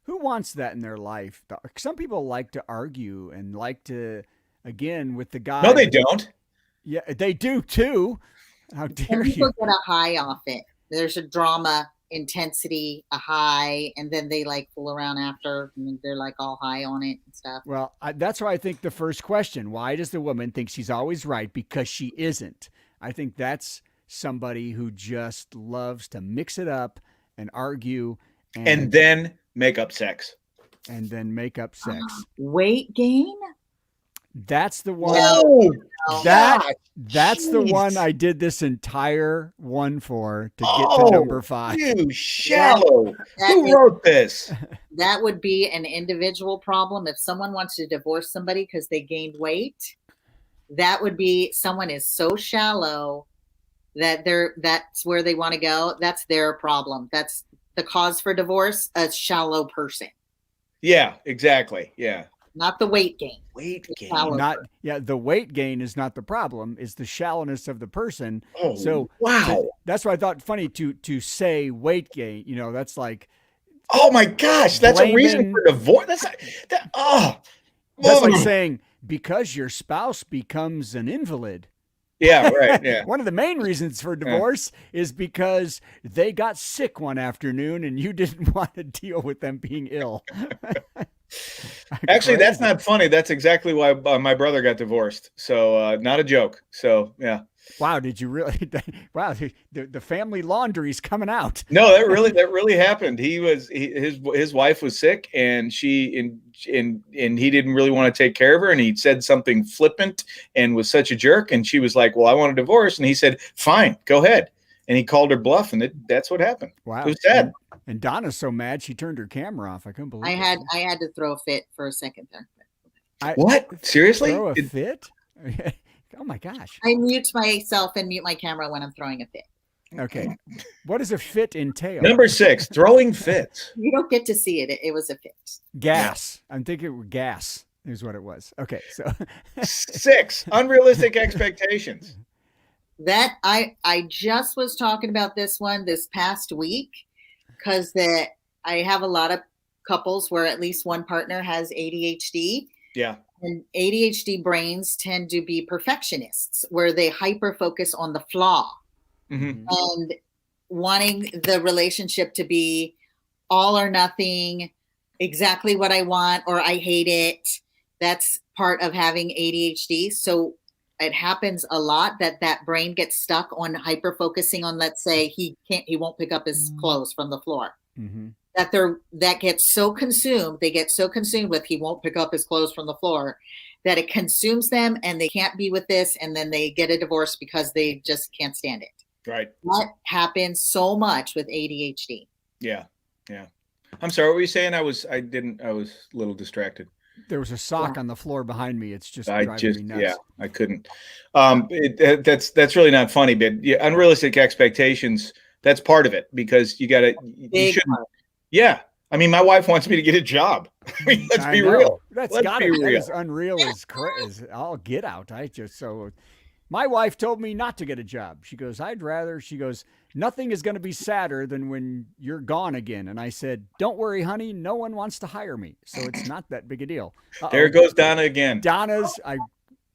Who wants that in their life? Some people like to argue and like to, again, with the guy. No, they don't. Yeah, they do too. How Some dare people you? get a high off it. There's a drama intensity, a high, and then they like fool around after, and they're like all high on it and stuff. Well, that's why I think the first question, why does the woman think she's always right? Because she isn't. I think that's somebody who just loves to mix it up and argue And then make up sex. and then make up sex. Weight gain? That's the one. Oh, That's the jeez. one I did this entire one for to get Oh, to number 5. You shallow. That Who is- wrote this? That would be an individual problem. If someone wants to divorce somebody because they gained weight, that would be someone is so shallow that that's where they want to go. That's their problem. That's the cause for divorce, a shallow person, Yeah, exactly. Yeah. not the weight gain. Weight gain. Shallow. The weight gain is not the problem, it's the shallowness of the person. Oh, So wow. that's why I thought funny to say weight gain, that's like Oh my gosh, that's a reason blaming- for divorce. That's that's like saying because your spouse becomes an invalid. yeah, right. Yeah. One of the main reasons for divorce is because they got sick one afternoon and you didn't want to deal with them being ill. Actually, that's Crazy. not funny. That's exactly why my brother got divorced. So not a joke. So yeah. Wow, did you really? Wow, the family laundry's coming out. No, that really happened. His wife was sick, and he didn't really want to take care of her, and he said something flippant and was such a jerk, and she was like, "Well, I want a divorce," and he said, "Fine, go ahead," and he called her bluff, and that's what happened. Wow, It was sad. And Donna's so mad she turned her camera off. I couldn't believe it. I had to throw a fit for a second there. What? Seriously? Throw a Did- fit? Oh my gosh. I mute myself and mute my camera when I'm throwing a fit. Okay, what does a fit entail? Number 6, throwing fits. You don't get to see it. It was a fit. Gas. I'm thinking gas is what it was. Okay, so 6, unrealistic expectations. That I just was talking about this one this past week because I have a lot of couples where at least one partner has ADHD. Yeah. And ADHD brains tend to be perfectionists where they hyper focus on the flaw Mm-hmm. and wanting the relationship to be all or nothing, exactly what I want or I hate it. That's part of having ADHD. So it happens a lot that brain gets stuck on hyper focusing on, let's say he won't pick up his clothes from the floor. Mhm. That gets so consumed, they get so consumed with he won't pick up his clothes from the floor that it consumes them and they can't be with this. And then they get a divorce because they just can't stand it. Right. That happens so much with ADHD. Yeah. Yeah. I'm sorry. What were you saying? I was a little distracted. There was a sock on the floor behind me. It's just I driving me nuts. yeah, I couldn't. That's really not funny, but yeah, unrealistic expectations. That's part of it because you Big shouldn't. part. Yeah. I mean, my wife wants me to get a job. I mean, let's I be know. real. That's Let's got be to be real. as unreal as I'll get out. My wife told me not to get a job. She goes, nothing is going to be sadder than when you're gone again. And I said, don't worry, honey. No one wants to hire me. So it's not that big a deal. Uh-oh. There goes Donna again.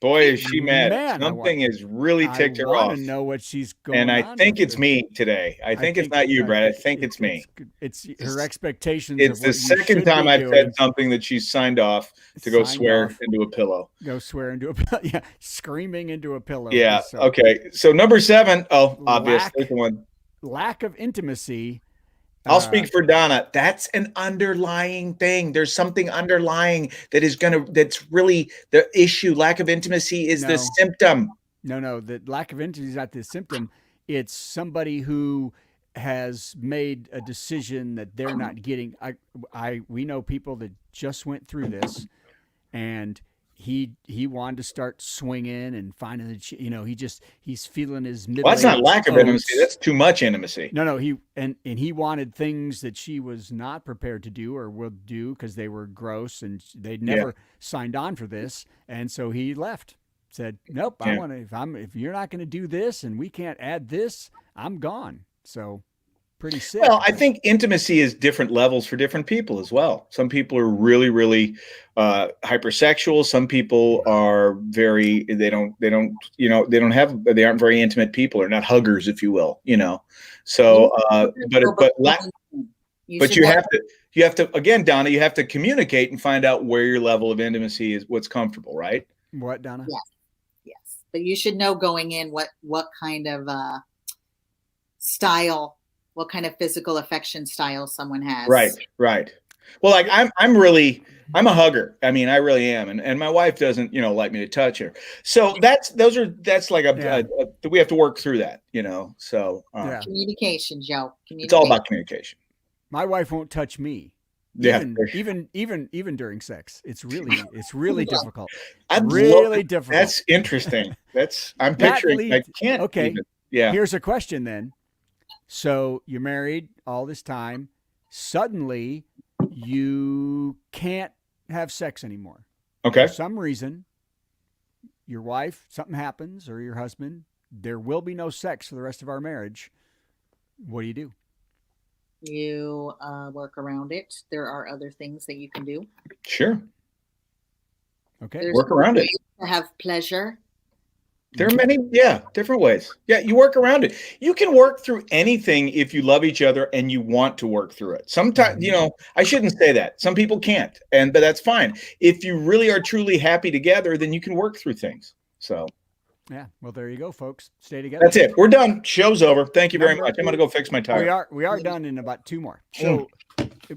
Boy, is she mad. Man, Something has really ticked her off. I want to know what she's going And I on think with it's her. me today. I think it's not you, Brad. I think it's me. It's her expectations. It's of the what you second should time be I've doing. said something that she's signed off to go Signed swear off. into a pillow. Go swear into a pillow. Yeah, screaming into a pillow. Yeah. So, Okay. So number 7. Oh, obvious. Lack- There's the one. Lack of intimacy. I'll speak for Donna. That's an underlying thing. There's something underlying that's really the issue. Lack of intimacy is the No. symptom. No, the lack of intimacy is not the symptom. It's somebody who has made a decision that they're not getting. We know people that just went through this, and he wanted to start swinging and finding he's feeling his middle. Well, that's not lack of intimacy. That's too much intimacy. No, he wanted things that she was not prepared to do or would do because they were gross and they'd never signed on for this, and so he left. Said, nope, I want to. If you're not going to do this and we can't add this, I'm gone. So, pretty sick. Well, I think intimacy is different levels for different people as well. Some people are really, really hypersexual. Some people are they aren't very intimate people. They're not huggers, if you will, So, but you have to, again, Donna, you have to communicate and find out where your level of intimacy is, what's comfortable, right? What, Donna? Yes. But you should know going in what kind of style, what kind of physical affection style someone has. Right. Well, like I'm a hugger. I mean, I really am. And my wife doesn't, like me to touch her. So that's like we have to work through that, so. Communication, Joe. It's all about communication. My wife won't touch me. Yeah. Even during sex. It's really difficult. Difficult. That's interesting. I'm picturing, I can't. Okay. Even, yeah. Here's a question then. So you're married all this time. Suddenly you can't have sex anymore. Okay. For some reason, your wife, something happens, or your husband, there will be no sex for the rest of our marriage. What do you do? You work around it. There are other things that you can do. Sure. Okay. Work around it. To have pleasure. There are many, different ways. Yeah, you work around it. You can work through anything if you love each other and you want to work through it. Sometimes, I shouldn't say that. Some people can't, but that's fine. If you really are truly happy together, then you can work through things. So. Yeah. Well, there you go, folks. Stay together. That's it. We're done. Show's over. Thank you very much. I'm going to go fix my tire. We are done in about 2 more. So,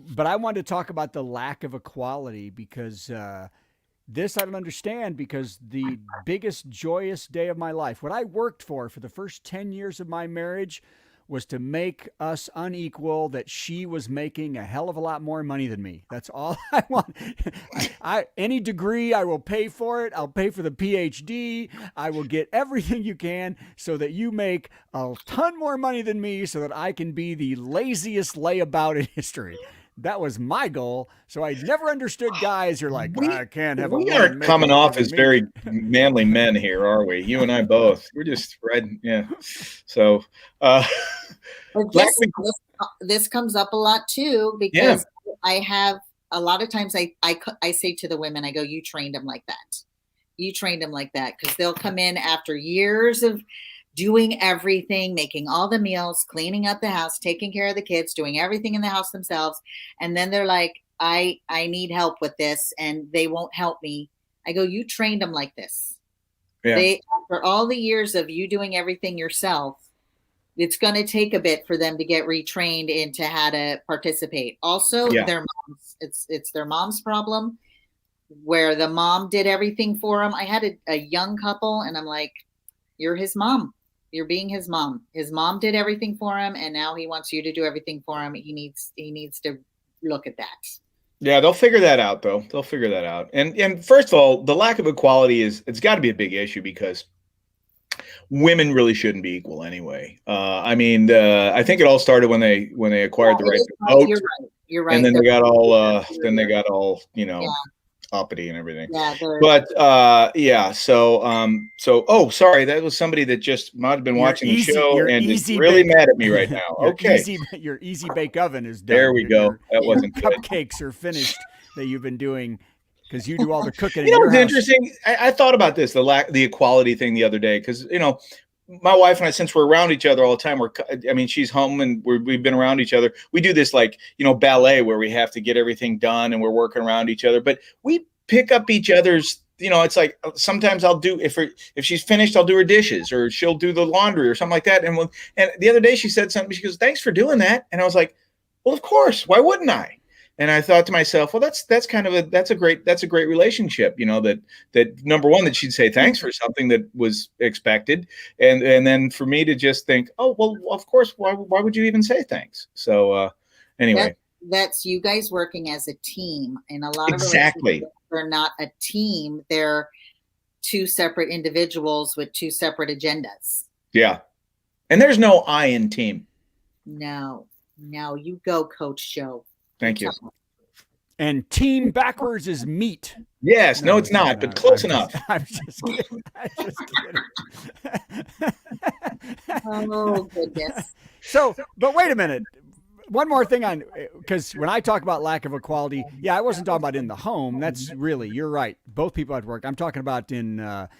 but I wanted to talk about the lack of equality because this I don't understand, because the biggest joyous day of my life, what I worked for the first 10 years of my marriage, was to make us unequal, that she was making a hell of a lot more money than me. That's all I want. Any degree, I will pay for it. I'll pay for the PhD. I will get everything you can so that you make a ton more money than me so that I can be the laziest layabout in history. That was my goal. So I never understood guys who are like, I can't have a woman. We aren't coming off as very manly men here, are we? You and I both. We're just red. Yeah. So this comes up a lot too, because I have a lot of times I say to the women, I go, you trained them like that. You trained them like that, because they'll come in after years of doing everything, making all the meals, cleaning up the house, taking care of the kids, doing everything in the house themselves. And then they're like, I need help with this, and they won't help me. I go, you trained them like this. Yeah. For all the years of you doing everything yourself, it's going to take a bit for them to get retrained into how to participate. Also, their moms, it's their mom's problem, where the mom did everything for them. I had a young couple, and I'm like, you're his mom. You're being his mom. His mom did everything for him, and now he wants you to do everything for him. He needs to look at that. Yeah, they'll figure that out, though. They'll figure that out. And first of all, the lack of equality it's got to be a big issue, because women really shouldn't be equal anyway. I think it all started when they acquired the right to vote. You're right. And then they got all uppity and everything. Yeah. But So sorry, that was somebody that just might have been watching the show and is really mad at me right now. Okay. Your easy bake oven is done. There we go. That wasn't good. Cupcakes are finished that you've been doing, because you do all the cooking. It's interesting. I thought about this, the equality thing the other day, because my wife and I, since we're around each other all the time, she's home and we've been around each other. We do this ballet where we have to get everything done and we're working around each other, but we pick up each other's, it's like sometimes I'll do, if she's finished, I'll do her dishes, or she'll do the laundry or something like that. And the other day she said something, she goes, thanks for doing that. And I was like, well, of course, why wouldn't I? And I thought to myself, well, that's a great relationship, that number one, that she'd say thanks for something that was expected. And then for me to just think, oh, well, of course, why would you even say thanks? So anyway. That's you guys working as a team. And a lot of relationships, they're not a team. They're two separate individuals with two separate agendas. Yeah. And there's no I in team. No, you go, Coach Joe. Thank you. And team backwards is meat. Yes, no, it's not, but close enough. I'm just kidding. I'm just kidding. Oh, goodness. So, but wait a minute. One more thing because when I talk about lack of equality, I wasn't talking about in the home. That's really, you're right. Both people at work. I'm talking about in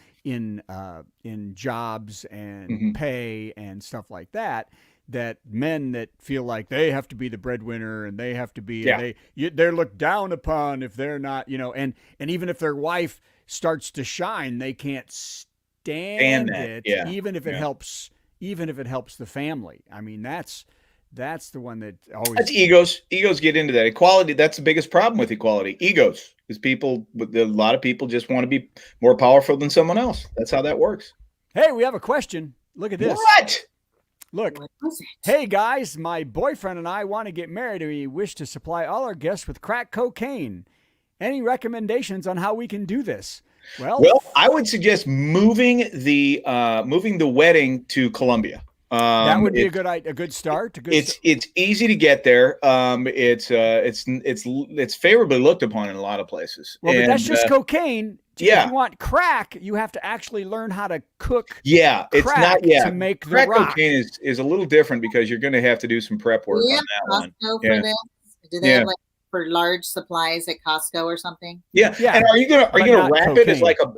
jobs and pay and stuff like that. That men that feel like they have to be the breadwinner and they have to be, they're looked down upon if they're not, and even if their wife starts to shine, they can't stand it, even if it helps the family. I mean, that's the one that always. That's egos. Egos get into that. Equality. That's the biggest problem with equality. Egos, because a lot of people just want to be more powerful than someone else. That's how that works. Hey, we have a question. Look at this. What? Look, hey guys, my boyfriend and I want to get married and we wish to supply all our guests with crack cocaine. Any recommendations on how we can do this? Well, I would suggest moving the wedding to Columbia. That would be a good start. It's easy to get there. It's favorably looked upon in a lot of places. Well, but that's just cocaine. Yeah. If you want crack, you have to actually learn how to cook. Yeah, it's not. Yeah, to make the crack rock. Cocaine is a little different because you're going to have to do some prep work on that one. For this? Do they have for large supplies at Costco or something? Yeah. And are you gonna wrap cocaine. It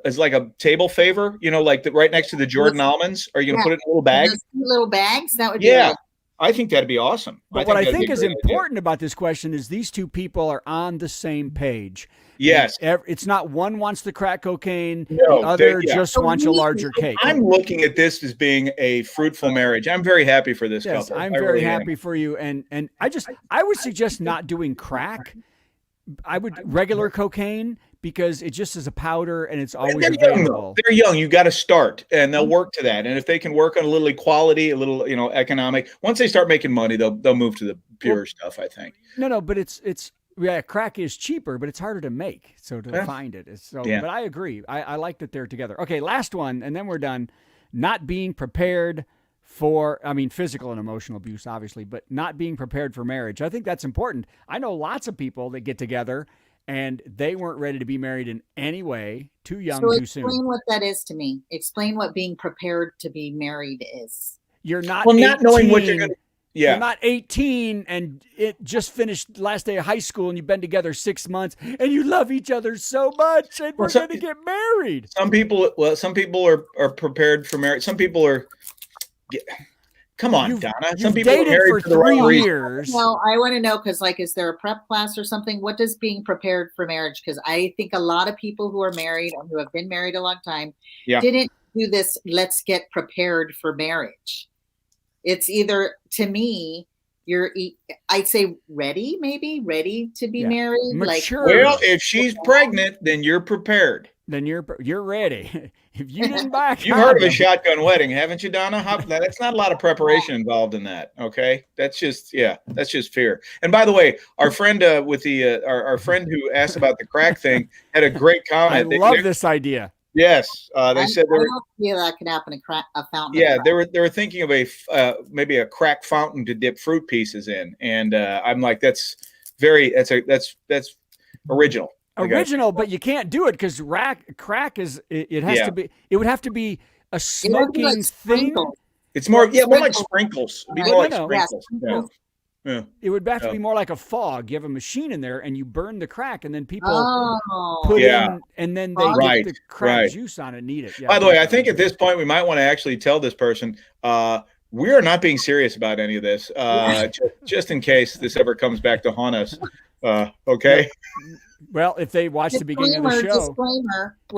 as like a table favor? Like right next to the Jordan almonds? Are you gonna put it in a little bag? Little bags. That would be I think that'd be awesome. But what I think is important about this question is these two people are on the same page. Yes. It's not one wants the crack cocaine, the other just wants a larger cake. I'm looking at this as being a fruitful marriage. I'm very happy for this couple. I'm very happy for you. And I would suggest not doing crack. I would regular cocaine because it just is a powder and it's always available. They're young. You got to start and they'll work to that. And if they can work on a little equality, a little, economic, once they start making money, they'll move to the pure stuff, I think. No, but it's crack is cheaper, but it's harder to make. So to find it is but I agree. I like that they're together. Okay. Last one. And then we're done. Not being prepared for, physical and emotional abuse, obviously, but not being prepared for marriage. I think that's important. I know lots of people that get together and they weren't ready to be married in any way, too young, too soon. Explain what that is to me. Explain what being prepared to be married is. You're not not knowing what you're going to. Yeah. You're not 18 and it just finished last day of high school and you've been together 6 months and you love each other so much and we're going to get married. Some people are prepared for marriage. Some people are. Come on, Donna. Some people dated are married for the 3 years. Well, I want to know because, is there a prep class or something? What does being prepared for marriage? Because I think a lot of people who are married or who have been married a long time didn't do this. Let's get prepared for marriage. It's either, to me, I'd say ready to be married. Mature. Well, if she's pregnant, then you're prepared. Then you're ready. If you didn't buy a condom, you've heard of a shotgun wedding, haven't you, Donna? That's not a lot of preparation involved in that. Okay, that's just fear. And by the way, our friend our friend who asked about the crack thing had a great comment. I love this idea. Yes, they said I don't feel that could happen a fountain. Yeah, they were thinking of maybe a crack fountain to dip fruit pieces in, and I'm like, that's original. Original, but you can't do it because crack is it has to be. It would have to be a smoking thing. It's more like sprinkles. It'd be more like sprinkles. Yeah. It would have to be more like a fog. You have a machine in there and you burn the crack and then people put in and then they get the crack juice on it and eat it. Yeah, by the way, I think at this point we might want to actually tell this person we are not being serious about any of this just in case this ever comes back to haunt us. Okay. Well, if they watch the beginning of the show.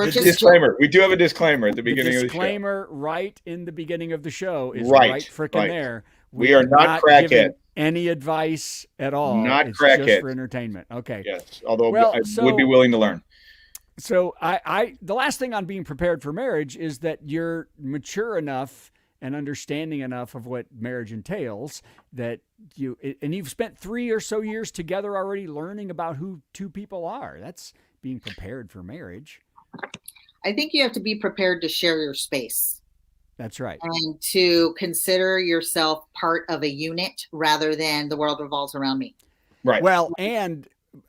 Disclaimer. We do have a disclaimer at the beginning of the show. Disclaimer right in the beginning of the show is right freaking there. We are not crackhead. Any advice at all. Not it's crackhead. Just for entertainment. Okay. Yes. Although I would be willing to learn. So the last thing on being prepared for marriage is that you're mature enough and understanding enough of what marriage entails that you've spent 3 or so years together already learning about who two people are. That's being prepared for marriage. I think you have to be prepared to share your space. That's right. And to consider yourself part of a unit rather than the world revolves around me. Right. Well, and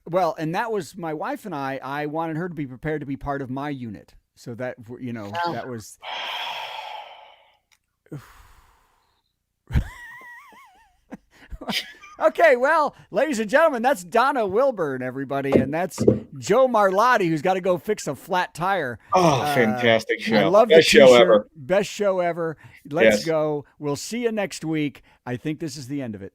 Well, and that was my wife and I wanted her to be prepared to be part of my unit. So that, Oh. that was. Okay, well, ladies and gentlemen, that's Donna Wilburn, everybody, and that's Joe Marlotti, who's got to go fix a flat tire. Oh, fantastic show. I love Best the show t-shirt. ever. Best show ever. Let's Yes. go. We'll see you next week. I think this is the end of it.